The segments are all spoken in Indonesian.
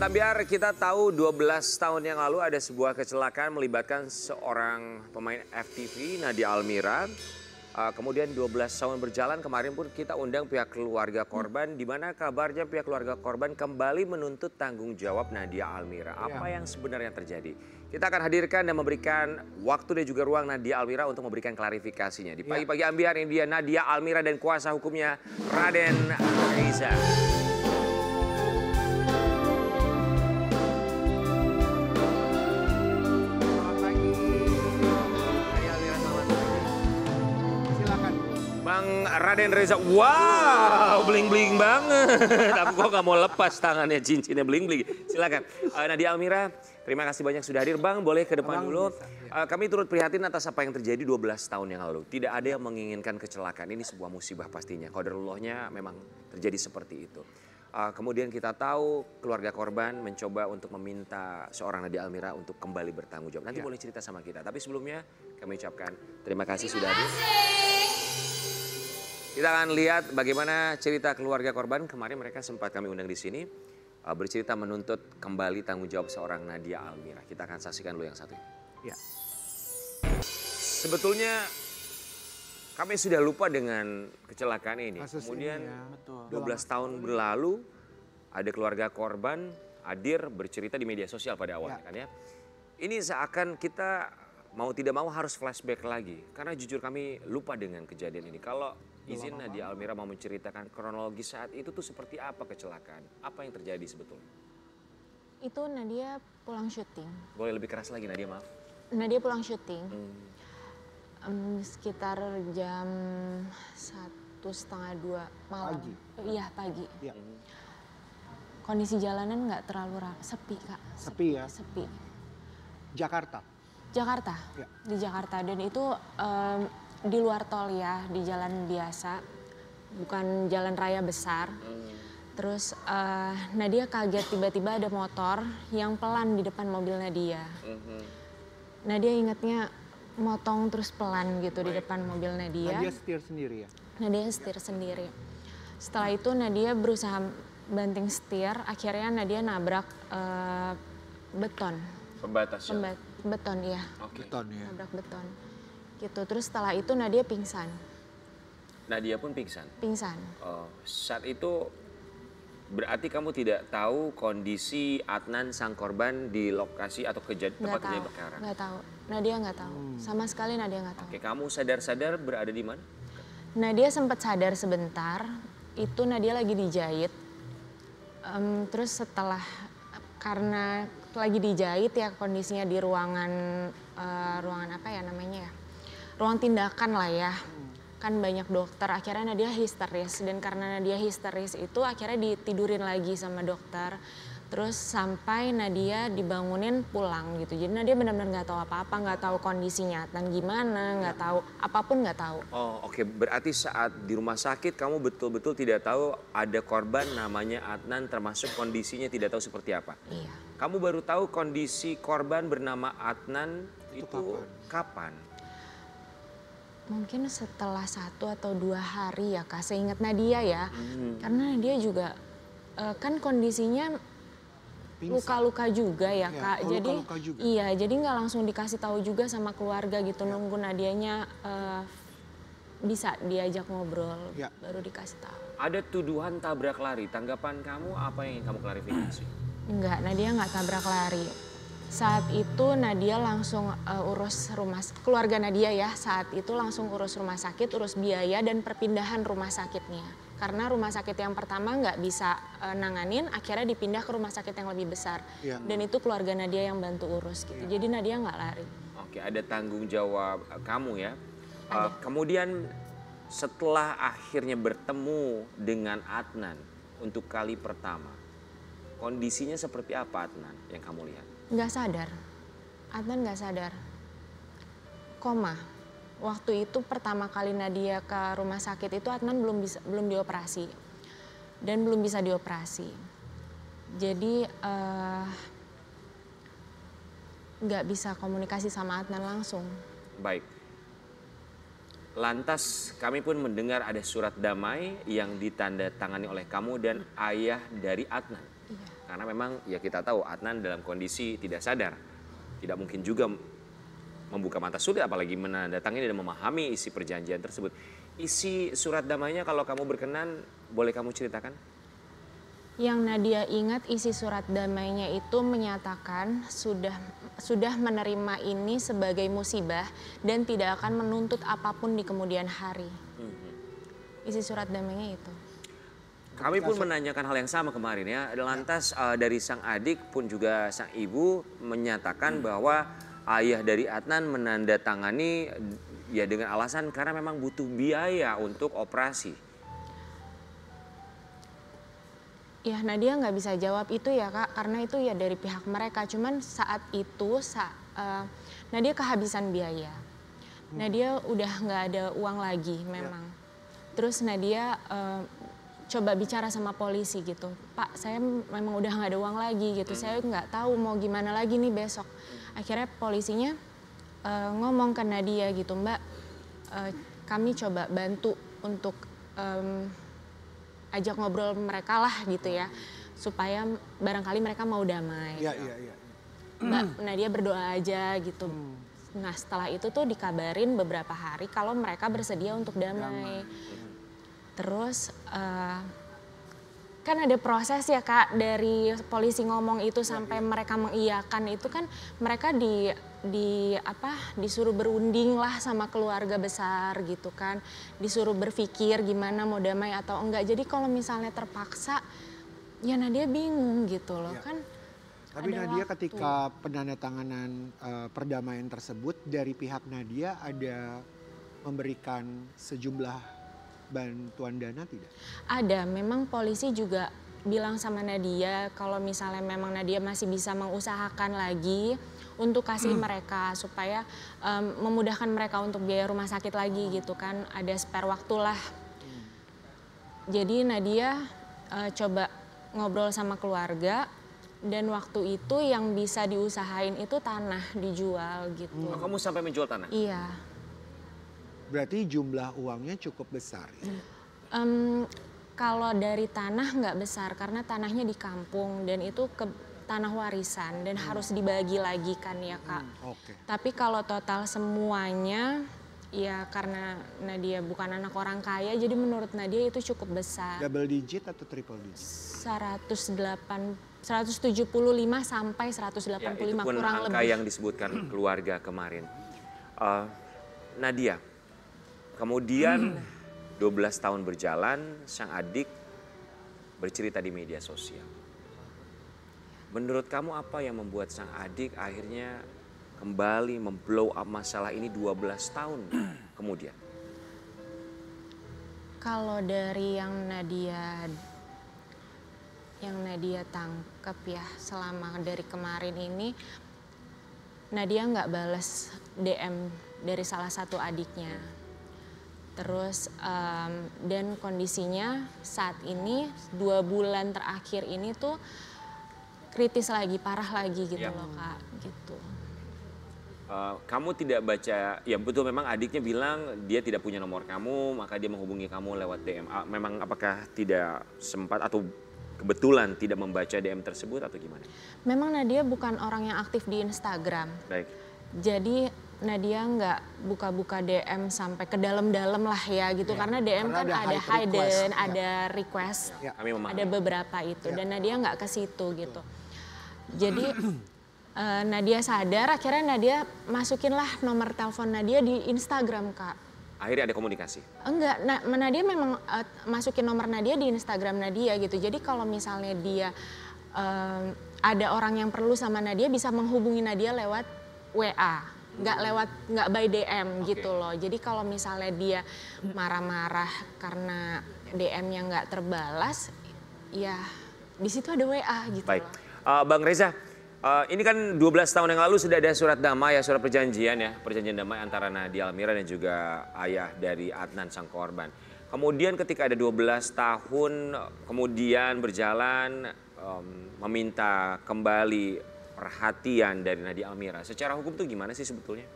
Sobat Ambiar, kita tahu 12 tahun yang lalu ada sebuah kecelakaan melibatkan seorang pemain FTV, Nadia Almira. Kemudian 12 tahun berjalan, kemarin pun kita undang pihak keluarga korban, di mana kabarnya pihak keluarga korban kembali menuntut tanggung jawab Nadia Almira. Apa yang sebenarnya terjadi? Kita akan hadirkan dan memberikan waktu dan juga ruang Nadia Almira untuk memberikan klarifikasinya. Di pagi-pagi Ambiar, ini dia Nadia Almira dan kuasa hukumnya Raden Reza. Bang Raden Reza, wow, bling-bling banget. Aku kok nggak mau lepas tangannya, cincinnya bling-bling. Silakan, Nadia Almira, terima kasih banyak sudah hadir. Bang, boleh ke depan dulu. Kami turut prihatin atas apa yang terjadi 12 tahun yang lalu. Tidak ada yang menginginkan kecelakaan, ini sebuah musibah pastinya. Qadarullahnya memang terjadi seperti itu. Kemudian kita tahu keluarga korban mencoba untuk meminta seorang Nadia Almira untuk kembali bertanggung jawab. Nanti boleh cerita sama kita. Tapi sebelumnya kami ucapkan terima kasih sudah hadir. Kita akan lihat bagaimana cerita keluarga korban. Kemarin mereka sempat kami undang di sini. Bercerita menuntut kembali tanggung jawab seorang Nadia Almira. Kita akan saksikan dulu yang satu ini. Ya. Sebetulnya kami sudah lupa dengan kecelakaan ini. Kemudian 12 tahun berlalu ada keluarga korban hadir bercerita di media sosial pada awalnya kan ya. Ini seakan kita mau tidak mau harus flashback lagi. Karena jujur kami lupa dengan kejadian ini. Kalau izin Nadia Almira mau menceritakan kronologi saat itu tuh seperti apa kecelakaan? Apa yang terjadi sebetulnya? Itu Nadia pulang syuting. Boleh lebih keras lagi Nadia, maaf. Nadia pulang syuting. Sekitar jam 1:30 malam. Pagi? Iya pagi. Ya. Kondisi jalanan nggak terlalu sepi Kak. Sepi ya? Sepi. Jakarta? Jakarta, Ya. di Jakarta. Dan itu di luar tol ya, di jalan biasa. Bukan jalan raya besar. Terus Nadia kaget tiba-tiba ada motor yang pelan di depan mobil Nadia. Nadia ingatnya motong terus pelan gitu di depan mobil Nadia. Nadia setir sendiri ya? Nadia setir sendiri. Setelah itu Nadia berusaha banting setir, akhirnya Nadia nabrak beton. Pembatas jalan. Beton ya. Beton ya? Nabrak beton. Gitu, terus setelah itu Nadia pingsan. Nadia pun pingsan? Pingsan. Oh, saat itu berarti kamu tidak tahu kondisi Adnan sang korban di lokasi atau tempat kejadian perkara? Nggak tahu, Nadia nggak tahu. Sama sekali Nadia nggak tahu. Oke, kamu sadar-sadar berada di mana? Nadia sempat sadar sebentar, itu Nadia lagi dijahit. Terus setelah, karena lagi dijahit ya kondisinya di ruangan apa ya namanya ya, ruang tindakan lah ya. Kan banyak dokter, akhirnya Nadia histeris. Dan karena Nadia histeris itu akhirnya ditidurin lagi sama dokter. Terus sampai Nadia dibangunin pulang gitu. Jadi Nadia benar-benar nggak tahu apa-apa, nggak tahu kondisinya Adnan gimana, nggak tahu, apapun nggak tahu. Oh oke, berarti saat di rumah sakit kamu betul-betul tidak tahu ada korban namanya Adnan, termasuk kondisinya tidak tahu seperti apa? Iya. Kamu baru tahu kondisi korban bernama Adnan itu kapan? Mungkin setelah 1 atau 2 hari ya Kak, seingat Nadia ya. Karena Nadia juga kan kondisinya luka-luka juga ya Kak. Jadi luka-luka juga. Iya, jadi nggak langsung dikasih tahu juga sama keluarga gitu. Nunggu Nadianya bisa diajak ngobrol, baru dikasih tahu. Ada tuduhan tabrak lari, tanggapan kamu apa yang ingin kamu klarifikasi? Enggak, Nadia nggak tabrak lari. Saat itu Nadia langsung urus keluarga Nadia ya, saat itu langsung urus rumah sakit, urus biaya dan perpindahan rumah sakitnya. Karena rumah sakit yang pertama nggak bisa nanganin, akhirnya dipindah ke rumah sakit yang lebih besar. Dan itu keluarga Nadia yang bantu urus gitu, jadi Nadia nggak lari. Oke, ada tanggung jawab kamu ya. Kemudian setelah akhirnya bertemu dengan Adnan untuk kali pertama, kondisinya seperti apa Adnan yang kamu lihat? Nggak sadar, Adnan nggak sadar, koma. Waktu itu pertama kali Nadia ke rumah sakit itu Adnan belum dioperasi dan belum bisa dioperasi. Jadi nggak bisa komunikasi sama Adnan langsung. Baik. Lantas kami pun mendengar ada surat damai yang ditandatangani oleh kamu dan ayah dari Adnan. Iya. karena memang ya kita tahu Adnan dalam kondisi tidak sadar. Tidak mungkin juga membuka mata sulit apalagi menandatangani dan memahami isi perjanjian tersebut. Isi surat damainya kalau kamu berkenan boleh kamu ceritakan? Yang Nadia ingat isi surat damainya itu menyatakan sudah menerima ini sebagai musibah dan tidak akan menuntut apapun di kemudian hari. Isi surat damainya itu. Kami pun menanyakan hal yang sama kemarin ya. Lantas dari sang adik pun juga sang ibu menyatakan bahwa ayah dari Adnan menandatangani ya dengan alasan karena memang butuh biaya untuk operasi. Ya Nadia nggak bisa jawab itu ya Kak, karena itu ya dari pihak mereka. Cuman saat itu Nadia kehabisan biaya. Nadia udah nggak ada uang lagi memang. Terus Nadia coba bicara sama polisi gitu. Pak, saya memang udah nggak ada uang lagi gitu. Saya nggak tahu mau gimana lagi nih besok. Akhirnya polisinya ngomong ke Nadia gitu, Mbak, kami coba bantu untuk ajak ngobrol mereka lah gitu ya, supaya barangkali mereka mau damai. Iya. Mbak Nadia berdoa aja gitu. Nah setelah itu tuh dikabarin beberapa hari kalau mereka bersedia untuk damai. Terus kan ada proses ya Kak, dari polisi ngomong itu sampai mereka mengiyakan itu kan mereka disuruh berunding lah sama keluarga besar gitu kan, disuruh berpikir gimana mau damai atau enggak. Jadi kalau misalnya terpaksa ya Nadia bingung gitu loh kan. Tapi Nadia ketika penandatanganan perdamaian tersebut dari pihak Nadia ada memberikan sejumlah bantuan dana tidak? Ada, memang polisi juga bilang sama Nadia kalau misalnya memang Nadia masih bisa mengusahakan lagi untuk kasih mereka supaya memudahkan mereka untuk biaya rumah sakit lagi gitu kan, ada spare waktu lah. Jadi Nadia coba ngobrol sama keluarga dan waktu itu yang bisa diusahain itu tanah dijual gitu. Oh, kamu sampai menjual tanah? Iya. Berarti jumlah uangnya cukup besar ya? Kalau dari tanah nggak besar karena tanahnya di kampung dan itu ke tanah warisan dan harus dibagi lagi kan ya Kak. Oke. Tapi kalau total semuanya ya karena Nadia bukan anak orang kaya jadi menurut Nadia itu cukup besar. Double digit atau triple digit? 175 sampai 185 Ya, itu pun kurang angka lebih. yang disebutkan keluarga kemarin. Nadia, kemudian 12 tahun berjalan, sang adik bercerita di media sosial. Menurut kamu apa yang membuat sang adik akhirnya kembali memblow up masalah ini 12 tahun kemudian? Kalau dari yang Nadia tangkap ya selama dari kemarin ini, Nadia nggak balas DM dari salah satu adiknya. Terus dan kondisinya saat ini 2 bulan terakhir ini tuh kritis lagi, parah lagi gitu loh Kak, gitu. Kamu tidak baca, ya betul memang adiknya bilang dia tidak punya nomor kamu, maka dia menghubungi kamu lewat DM. Memang apakah tidak sempat atau kebetulan tidak membaca DM tersebut atau gimana? Memang Nadia bukan orang yang aktif di Instagram. Baik. Jadi Nadia nggak buka-buka DM sampai ke dalam-dalam lah ya gitu. Karena DM Karena kan ada ada hide hidden, request. ada request, Kami memahami. ada beberapa itu. Dan Nadia nggak ke situ gitu. Jadi Nadia sadar, akhirnya Nadia masukinlah nomor telepon Nadia di Instagram Kak. Akhirnya ada komunikasi. Enggak, Nadia memang masukin nomor Nadia di Instagram Nadia gitu. Jadi kalau misalnya dia ada orang yang perlu sama Nadia bisa menghubungi Nadia lewat WA. Nggak by DM gitu loh. Jadi kalau misalnya dia marah-marah karena DM-nya nggak terbalas, ya di situ ada WA gitu Baik. loh. Bang Reza, ini kan 12 tahun yang lalu sudah ada surat damai ya, surat perjanjian ya, perjanjian damai antara Nadia Almira dan juga ayah dari Adnan sang korban. Kemudian ketika ada 12 tahun kemudian berjalan meminta kembali perhatian dari Nadia Almira. Secara hukum itu gimana sih sebetulnya?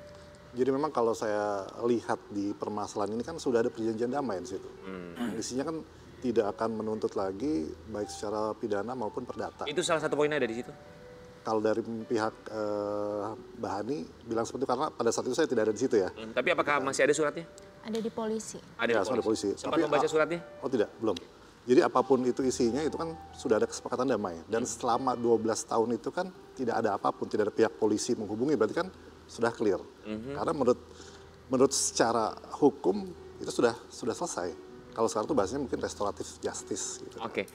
Jadi memang kalau saya lihat di permasalahan ini kan sudah ada perjanjian damai di situ. Isinya kan tidak akan menuntut lagi baik secara pidana maupun perdata. Itu salah satu poinnya ada di situ? Kalau dari pihak Mbak Hani bilang seperti itu karena pada saat itu saya tidak ada di situ ya. Tapi apakah masih ada suratnya? Ada di polisi. Ada Ya, di ada polisi. Sempat Tapi, membaca suratnya? Oh tidak, belum. Jadi apapun itu isinya itu kan sudah ada kesepakatan damai. Dan selama 12 tahun itu kan tidak ada apapun, tidak ada pihak polisi menghubungi, berarti kan sudah clear. Karena menurut secara hukum itu sudah selesai. Kalau sekarang itu bahasanya mungkin restoratif justice. Gitu. Oke,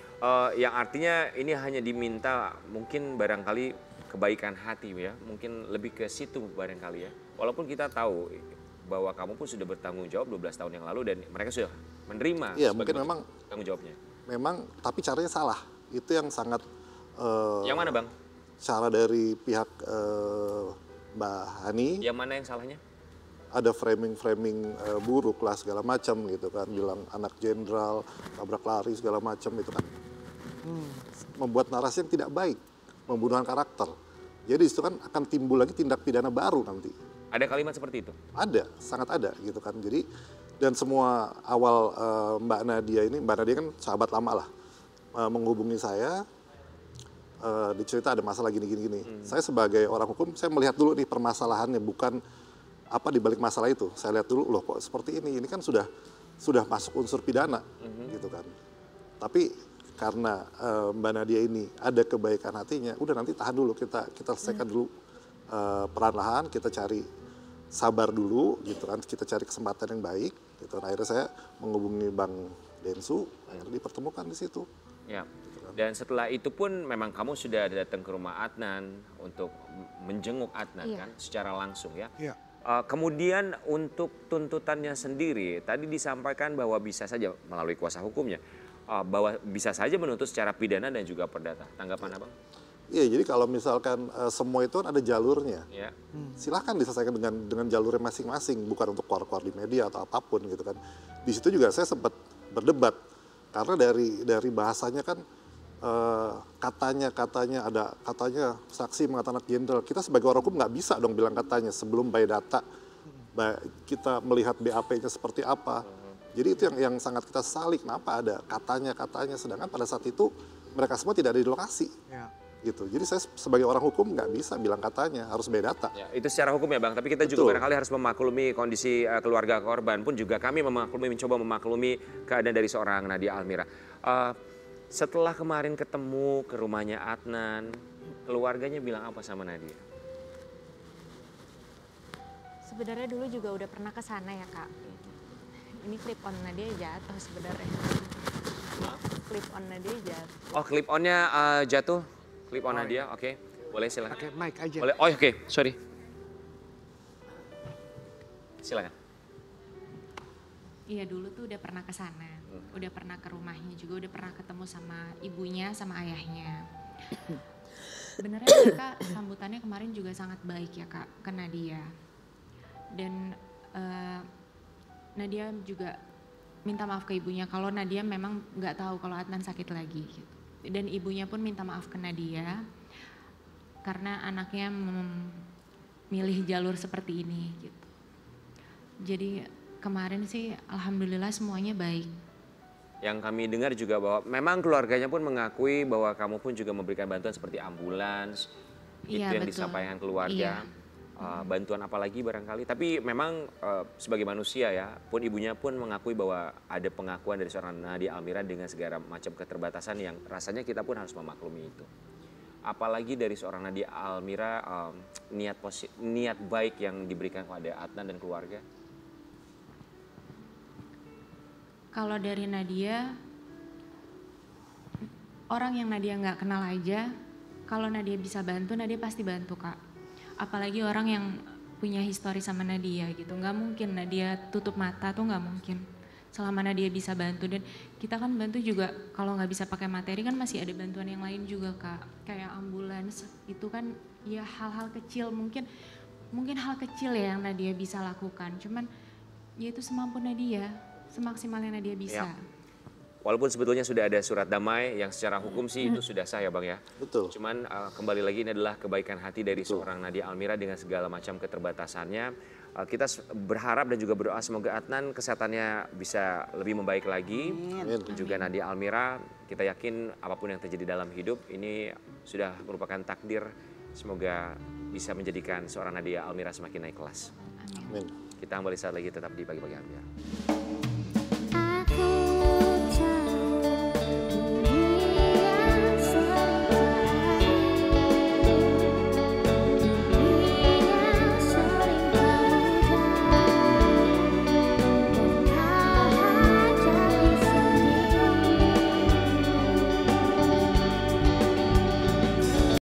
yang artinya ini hanya diminta mungkin barangkali kebaikan hati ya, mungkin lebih ke situ barangkali ya. Walaupun kita tahu bahwa kamu pun sudah bertanggung jawab 12 tahun yang lalu dan mereka sudah menerima. Iya, mungkin memang tanggung jawabnya. Memang, tapi caranya salah. Itu yang sangat. Yang mana bang? Cara dari pihak Mbak Hani. Yang mana yang salahnya? Ada framing buruk lah segala macam gitu kan, bilang anak jenderal, tabrak lari segala macam itu kan. Membuat narasi yang tidak baik, pembunuhan karakter. Jadi itu kan akan timbul lagi tindak pidana baru nanti. Ada kalimat seperti itu? Ada, sangat ada gitu kan. Jadi dan semua awal Mbak Nadia kan sahabat lama lah, menghubungi saya, dicerita ada masalah gini. Saya sebagai orang hukum, saya melihat dulu nih permasalahannya, bukan apa di balik masalah itu. Saya lihat dulu, loh kok seperti ini kan sudah masuk unsur pidana gitu kan. Tapi karena Mbak Nadia ini ada kebaikan hatinya, udah nanti tahan dulu, kita selesaikan dulu perlahan-lahan, kita cari sabar dulu gitu kan, kita cari kesempatan yang baik gitu. Nah, akhirnya saya menghubungi Bang Densu, akhirnya dipertemukan di situ. Ya. Dan setelah itu pun memang kamu sudah datang ke rumah Adnan untuk menjenguk Adnan kan secara langsung ya. Iya. Kemudian untuk tuntutannya sendiri tadi disampaikan bahwa bisa saja melalui kuasa hukumnya bahwa bisa saja menuntut secara pidana dan juga perdata. Tanggapan Abang? Iya, jadi kalau misalkan semua itu kan ada jalurnya. Ya. Silahkan diselesaikan dengan jalurnya masing-masing, bukan untuk keluar-keluar di media atau apapun gitu kan. Di situ juga saya sempat berdebat karena dari bahasanya kan katanya saksi mengatakan anak jenderal. Kita sebagai orang hukum nggak bisa dong bilang katanya sebelum by data kita melihat BAP-nya seperti apa. Jadi itu yang sangat kita sesali, kenapa ada katanya sedangkan pada saat itu mereka semua tidak ada di lokasi. Ya. Gitu. Jadi saya sebagai orang hukum nggak bisa bilang katanya, harus by data. Ya, itu secara hukum ya Bang, tapi kita juga barangkali harus memaklumi kondisi keluarga korban pun juga kami mencoba memaklumi keadaan dari seorang Nadia Almira. Setelah kemarin ketemu ke rumahnya Adnan, keluarganya bilang apa sama Nadia? Sebenarnya dulu juga udah pernah ke sana ya Kak. Ini clip on Nadia jatuh sebenarnya. Clip on Nadia jatuh. Oh, clip on-nya jatuh. Clip on Nadia, oke. Boleh silakan. Pakai mic aja. Boleh. Oh, oke, sorry. Silakan. Iya, dulu tuh udah pernah ke sana. Udah pernah ke rumahnya juga, udah pernah ketemu sama ibunya, sama ayahnya. Sebenarnya mereka sambutannya kemarin juga sangat baik ya Kak, ke Nadia. Dan Nadia juga minta maaf ke ibunya kalau Nadia memang nggak tahu kalau Adnan sakit lagi. Gitu. Dan ibunya pun minta maaf ke Nadia karena anaknya memilih jalur seperti ini. Gitu. Jadi kemarin sih alhamdulillah semuanya baik. Yang kami dengar juga bahwa memang keluarganya pun mengakui bahwa kamu pun juga memberikan bantuan seperti ambulans. Iya, itu yang betul. disampaikan keluarga. Iya. Bantuan apa lagi barangkali. Tapi memang sebagai manusia ya, pun ibunya pun mengakui bahwa ada pengakuan dari seorang Nadia Almira dengan segala macam keterbatasan yang rasanya kita pun harus memaklumi itu. Apalagi dari seorang Nadia Almira niat baik yang diberikan kepada Adnan dan keluarga. Kalau dari Nadia, orang yang Nadia nggak kenal aja, kalau Nadia bisa bantu, Nadia pasti bantu Kak. Apalagi orang yang punya histori sama Nadia gitu, nggak mungkin Nadia tutup mata tuh nggak mungkin. Selama Nadia bisa bantu dan kita kan bantu juga kalau nggak bisa pakai materi kan masih ada bantuan yang lain juga Kak. Kayak ambulans itu kan ya hal-hal kecil mungkin hal kecil ya yang Nadia bisa lakukan. Cuman ya itu semampu Nadia. Semaksimalnya Nadia bisa. walaupun sebetulnya sudah ada surat damai yang secara hukum sih itu sudah sah ya Bang ya. Betul. Cuman kembali lagi ini adalah kebaikan hati dari seorang Nadia Almira dengan segala macam keterbatasannya. Kita berharap dan juga berdoa semoga Adnan kesehatannya bisa lebih membaik lagi. Dan juga Nadia Almira, kita yakin apapun yang terjadi dalam hidup ini sudah merupakan takdir. Semoga bisa menjadikan seorang Nadia Almira semakin naik kelas. Amin. Kita kembali saat lagi tetap di Pagi-Pagi Ambiar. Aku